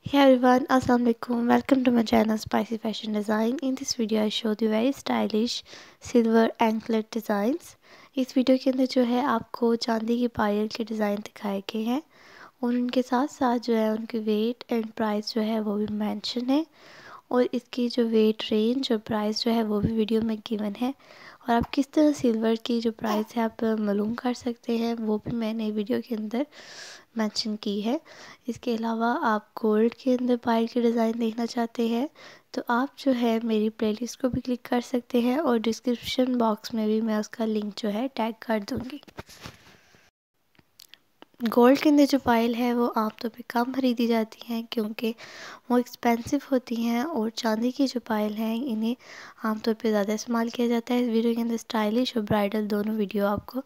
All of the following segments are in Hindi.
Hey everyone, Assalamu alaikum. Welcome to my channel Spicy Fashion Design. In this video I showed you very stylish silver anklet designs. इस वीडियो के अंदर जो है आपको चांदी की पायल के डिज़ाइन दिखाए गए हैं और उनके साथ साथ जो है उनकी वेट एंड प्राइस जो है वो भी मेंशन है और इसकी जो वेट रेंज और प्राइस जो है वो भी वीडियो में गिवन है और आप किस तरह सिल्वर की जो प्राइस है आप मालूम कर सकते हैं वो भी मैंने वीडियो के अंदर मेंशन की है। इसके अलावा आप गोल्ड के अंदर पायल के डिज़ाइन देखना चाहते हैं तो आप जो है मेरी प्लेलिस्ट को भी क्लिक कर सकते हैं और डिस्क्रिप्शन बॉक्स में भी मैं उसका लिंक जो है टैग कर दूँगी। गोल्ड के अंदर जो पायल है वो आमतौर पे कम खरीदी जाती हैं क्योंकि वो एक्सपेंसिव होती हैं और चांदी की जो पायल हैं इन्हें आमतौर पे ज़्यादा इस्तेमाल किया जाता है। इस वीडियो के अंदर स्टाइलिश और ब्राइडल दोनों वीडियो आपको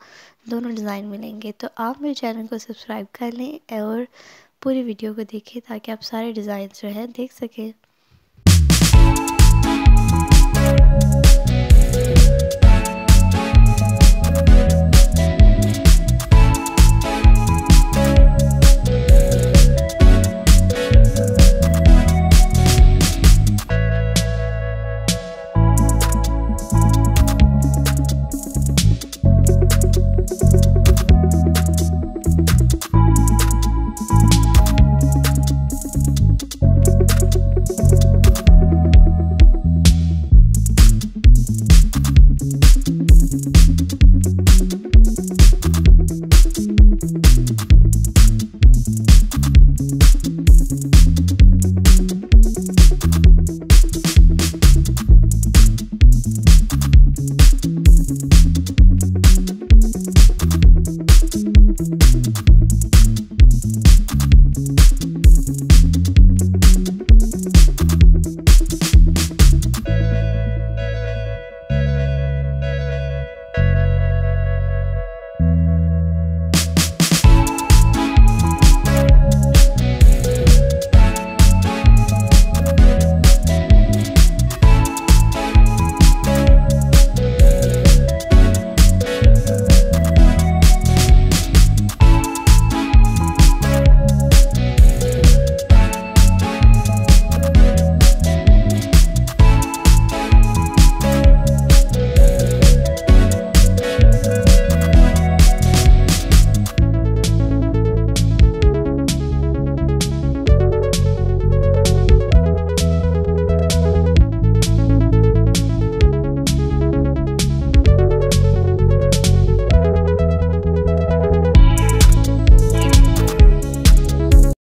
दोनों डिज़ाइन मिलेंगे, तो आप मेरे चैनल को सब्सक्राइब कर लें और पूरी वीडियो को देखें ताकि आप सारे डिज़ाइन जो है देख सकें।